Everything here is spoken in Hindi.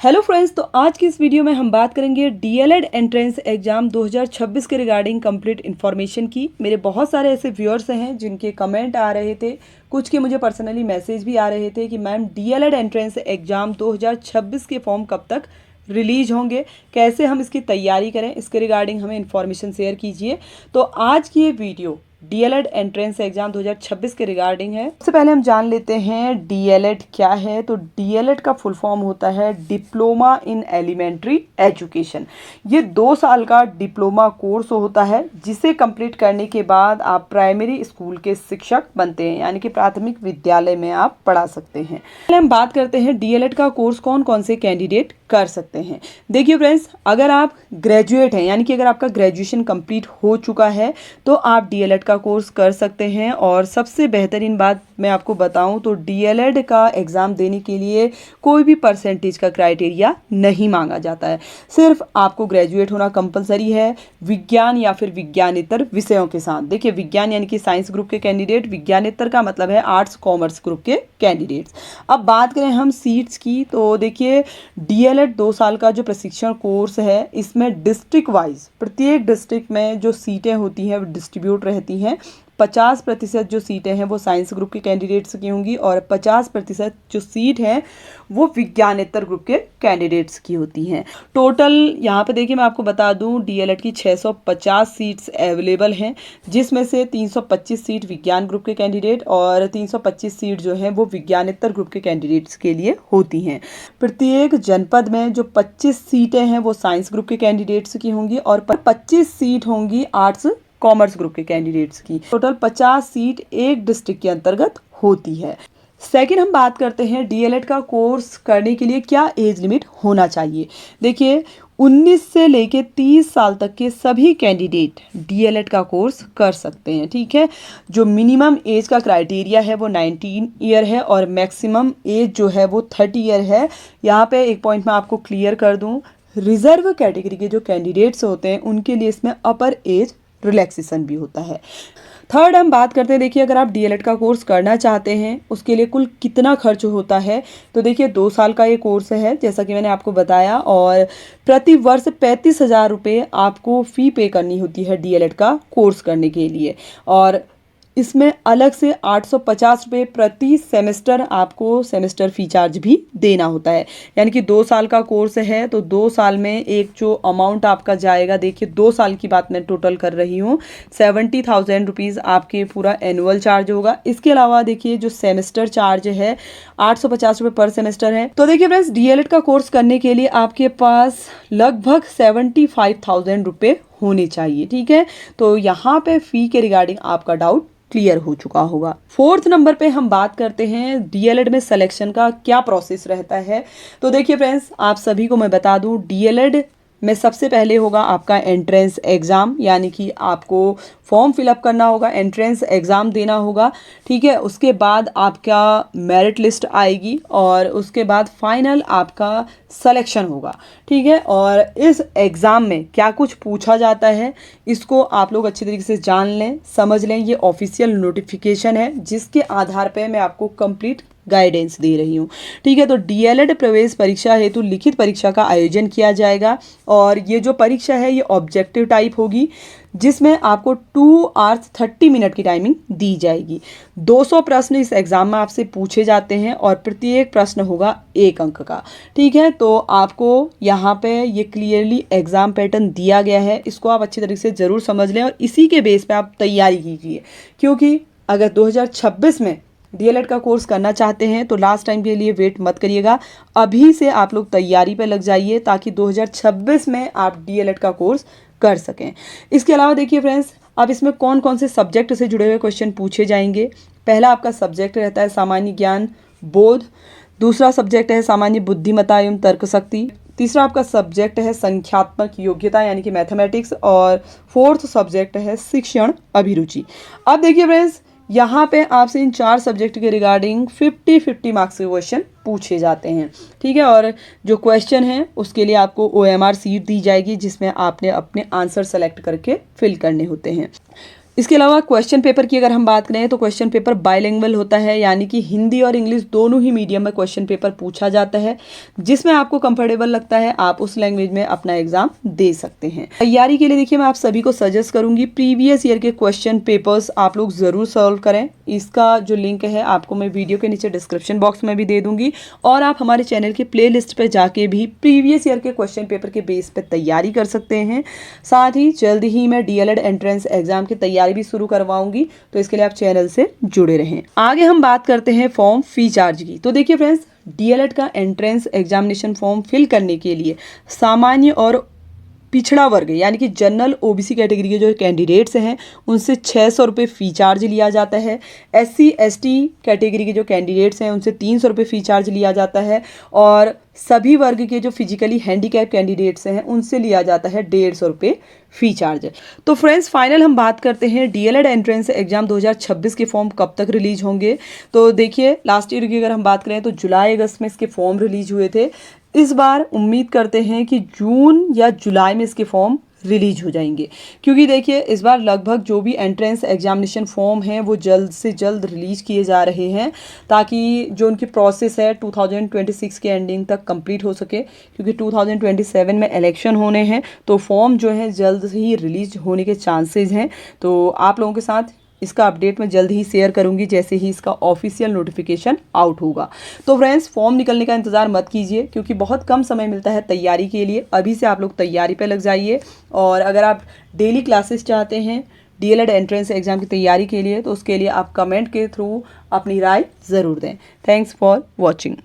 हेलो फ्रेंड्स, तो आज की इस वीडियो में हम बात करेंगे डीएलएड एंट्रेंस एग्जाम 2026 के रिगार्डिंग कंप्लीट इन्फॉर्मेशन की। मेरे बहुत सारे ऐसे व्यूअर्स हैं जिनके कमेंट आ रहे थे, कुछ के मुझे पर्सनली मैसेज भी आ रहे थे कि मैम डीएलएड एंट्रेंस एग्जाम 2026 के फॉर्म कब तक रिलीज होंगे, कैसे हम इसकी तैयारी करें, इसके रिगार्डिंग हमें इन्फॉर्मेशन शेयर कीजिए। तो आज की ये वीडियो डीएलएड एंट्रेंस एग्जाम 2026 के रिगार्डिंग है। सबसे पहले हम जान लेते हैं डीएलएड क्या है। तो डीएलएड का फुल फॉर्म होता है डिप्लोमा इन एलिमेंट्री एजुकेशन। ये 2 साल का डिप्लोमा कोर्स होता है जिसे कंप्लीट करने के बाद आप प्राइमरी स्कूल के शिक्षक बनते हैं, यानी कि प्राथमिक विद्यालय में आप पढ़ा सकते हैं। पहले हम बात करते हैं डीएलएड का कोर्स कौन कौन से कैंडिडेट कर सकते हैं। देखिए फ्रेंड्स, अगर आप ग्रेजुएट हैं, यानी कि अगर आपका ग्रेजुएशन कंप्लीट हो चुका है तो आप डीएलएड का कोर्स कर सकते हैं। और सबसे बेहतरीन बात मैं आपको बताऊं तो डीएलएड का एग्ज़ाम देने के लिए कोई भी परसेंटेज का क्राइटेरिया नहीं मांगा जाता है। सिर्फ आपको ग्रेजुएट होना कंपलसरी है विज्ञान या फिर विज्ञानेतर विषयों के साथ। देखिए, विज्ञान यानी कि साइंस ग्रुप के कैंडिडेट, विज्ञानेतर का मतलब है आर्ट्स कॉमर्स ग्रुप के कैंडिडेट्स। अब बात करें हम सीट्स की, तो देखिए डीएलएड 2 साल का जो प्रशिक्षण कोर्स है, इसमें डिस्ट्रिक्ट वाइज प्रत्येक डिस्ट्रिक्ट में जो सीटें होती हैं वो डिस्ट्रीब्यूट रहती हैं। 50% जो सीटें हैं वो साइंस ग्रुप के कैंडिडेट्स की होंगी और 50% जो सीट हैं वो विज्ञानेतर ग्रुप के कैंडिडेट्स की होती हैं। टोटल यहाँ पे देखिए मैं आपको बता दूँ डीएलएड की 650 सीट्स अवेलेबल हैं, जिसमें से 325 सीट विज्ञान ग्रुप के कैंडिडेट और 325 सीट जो हैं वो विज्ञानेतर ग्रुप के कैंडिडेट्स के लिए होती हैं। प्रत्येक जनपद में जो 25 सीटें हैं वो साइंस ग्रुप के कैंडिडेट्स की होंगी और 25 सीट होंगी आर्ट्स कॉमर्स ग्रुप के कैंडिडेट्स की। टोटल 50 सीट एक डिस्ट्रिक्ट के अंतर्गत होती है। सेकंड, हम बात करते हैं डीएलएड का कोर्स करने के लिए क्या एज लिमिट होना चाहिए। देखिए 19 से लेके 30 साल तक के सभी कैंडिडेट डीएलएड का कोर्स कर सकते हैं। ठीक है, जो मिनिमम एज का क्राइटेरिया है वो 19 ईयर है और मैक्सिमम एज जो है वो 30 ईयर है। यहाँ पे एक पॉइंट मैं आपको क्लियर कर दूँ, रिजर्व कैटेगरी के जो कैंडिडेट्स होते हैं उनके लिए इसमें अपर एज रिलैक्सेशन भी होता है। थर्ड, हम बात करते हैं, देखिए अगर आप डीएलएड का कोर्स करना चाहते हैं उसके लिए कुल कितना खर्च होता है। तो देखिए 2 साल का ये कोर्स है जैसा कि मैंने आपको बताया, और प्रति वर्ष 35,000 रुपये आपको फ़ी पे करनी होती है डीएलएड का कोर्स करने के लिए। और इसमें अलग से 850 रुपये प्रति सेमेस्टर आपको सेमेस्टर फ़ी चार्ज भी देना होता है। यानी कि 2 साल का कोर्स है तो 2 साल में एक जो अमाउंट आपका जाएगा, देखिए 2 साल की बात मैं टोटल कर रही हूँ, 70,000 रुपीज़ आपके पूरा एनुअल चार्ज होगा। इसके अलावा देखिए जो सेमेस्टर चार्ज है 850 रुपये पर सेमेस्टर है। तो देखिए फ्रेंड्स, डीएलएड का कोर्स करने के लिए आपके पास लगभग 75,000 रुपये होने चाहिए। ठीक है, तो यहाँ पे फ़ी के रिगार्डिंग आपका डाउट क्लियर हो चुका होगा। 4th नंबर पे हम बात करते हैं डीएलएड में सिलेक्शन का क्या प्रोसेस रहता है। तो देखिए फ्रेंड्स, आप सभी को मैं बता दूं डीएलएड में सबसे पहले होगा आपका एंट्रेंस एग्ज़ाम, यानी कि आपको फॉर्म फिलअप करना होगा, एंट्रेंस एग्ज़ाम देना होगा। ठीक है, उसके बाद आपका मेरिट लिस्ट आएगी और उसके बाद फाइनल आपका सिलेक्शन होगा। ठीक है, और इस एग्ज़ाम में क्या कुछ पूछा जाता है इसको आप लोग अच्छी तरीके से जान लें, समझ लें। ये ऑफिशियल नोटिफिकेशन है जिसके आधार पर मैं आपको कंप्लीट गाइडेंस दे रही हूँ। ठीक है, तो डीएलएड प्रवेश परीक्षा हेतु लिखित परीक्षा का आयोजन किया जाएगा और ये जो परीक्षा है ये ऑब्जेक्टिव टाइप होगी, जिसमें आपको 2 आवर्स 30 मिनट की टाइमिंग दी जाएगी। 200 प्रश्न इस एग्ज़ाम में आपसे पूछे जाते हैं और प्रत्येक प्रश्न होगा 1 अंक का। ठीक है, तो आपको यहाँ पे ये क्लियरली एग्ज़ाम पैटर्न दिया गया है, इसको आप अच्छी तरीके से ज़रूर समझ लें और इसी के बेस पे आप तैयारी कीजिए। क्योंकि अगर 2026 में डीएलएड का कोर्स करना चाहते हैं तो लास्ट टाइम के लिए वेट मत करिएगा, अभी से आप लोग तैयारी पे लग जाइए ताकि 2026 में आप डीएलएड का कोर्स कर सकें। इसके अलावा देखिए फ्रेंड्स, अब इसमें कौन कौन से सब्जेक्ट से जुड़े हुए क्वेश्चन पूछे जाएंगे। पहला आपका सब्जेक्ट रहता है सामान्य ज्ञान बोध, दूसरा सब्जेक्ट है सामान्य बुद्धिमत्ता एवं तर्क शक्ति, तीसरा आपका सब्जेक्ट है संख्यात्मक योग्यता यानी कि मैथमेटिक्स, और 4th सब्जेक्ट है शिक्षण अभिरुचि। अब देखिए फ्रेंड्स, यहाँ पे आपसे इन 4 सब्जेक्ट के रिगार्डिंग 50-50 मार्क्स के क्वेश्चन पूछे जाते हैं। ठीक है, और जो क्वेश्चन है उसके लिए आपको OMR सीट दी जाएगी जिसमें आपने अपने आंसर सेलेक्ट करके फिल करने होते हैं। इसके अलावा क्वेश्चन पेपर की अगर हम बात करें तो क्वेश्चन पेपर बाइलिंगुअल होता है, यानी कि हिंदी और इंग्लिश दोनों ही मीडियम में क्वेश्चन पेपर पूछा जाता है। जिसमें आपको कंफर्टेबल लगता है आप उस लैंग्वेज में अपना एग्जाम दे सकते हैं। तैयारी के लिए देखिए मैं आप सभी को सजेस्ट करूंगी प्रीवियस ईयर के क्वेश्चन पेपर्स आप लोग ज़रूर सॉल्व करें। इसका जो लिंक है आपको मैं वीडियो के नीचे डिस्क्रिप्शन बॉक्स में भी दे दूंगी, और आप हमारे चैनल के प्ले लिस्ट पर जाके भी प्रीवियस ईयर के क्वेश्चन पेपर के बेस पर तैयारी कर सकते हैं। साथ ही जल्द ही मैं डीएलएड एंट्रेंस एग्जाम की तैयारी भी शुरू करवाऊंगी, तो इसके लिए आप चैनल से जुड़े रहें। आगे हम बात करते हैं फॉर्म फी चार्ज की। तो देखिए फ्रेंड्स, डीएलएड का एंट्रेंस एग्जामिनेशन फॉर्म फिल करने के लिए सामान्य और पिछड़ा वर्ग यानी कि जनरल ओबीसी कैटेगरी के जो कैंडिडेट्स हैं उनसे 600 रुपये फ़ी चार्ज लिया जाता है। एससी एसटी कैटेगरी के जो कैंडिडेट्स हैं उनसे 300 रुपये फ़ी चार्ज लिया जाता है, और सभी वर्ग के जो फिजिकली हैंडीकैप कैंडिडेट्स हैं उनसे लिया जाता है 150 रुपये फ़ी चार्ज। तो फ्रेंड्स फाइनल हम बात करते हैं डीएलएड एंट्रेंस एग्जाम 2026 के फॉर्म कब तक रिलीज होंगे। तो देखिए लास्ट ईयर की अगर हम बात करें तो जुलाई अगस्त में इसके फॉर्म रिलीज हुए थे। इस बार उम्मीद करते हैं कि जून या जुलाई में इसके फॉर्म रिलीज हो जाएंगे, क्योंकि देखिए इस बार लगभग जो भी एंट्रेंस एग्जामिनेशन फॉर्म हैं वो जल्द से जल्द रिलीज किए जा रहे हैं, ताकि जो उनकी प्रोसेस है 2026 के एंडिंग तक कंप्लीट हो सके, क्योंकि 2027 में इलेक्शन होने हैं। तो फॉर्म जो है जल्द ही रिलीज होने के चांसेस हैं। तो आप लोगों के साथ इसका अपडेट मैं जल्द ही शेयर करूंगी जैसे ही इसका ऑफिशियल नोटिफिकेशन आउट होगा। तो फ्रेंड्स फॉर्म निकलने का इंतज़ार मत कीजिए, क्योंकि बहुत कम समय मिलता है तैयारी के लिए। अभी से आप लोग तैयारी पे लग जाइए, और अगर आप डेली क्लासेस चाहते हैं डीएलएड एंट्रेंस एग्जाम की तैयारी के लिए तो उसके लिए आप कमेंट के थ्रू अपनी राय ज़रूर दें। Thanks for watching.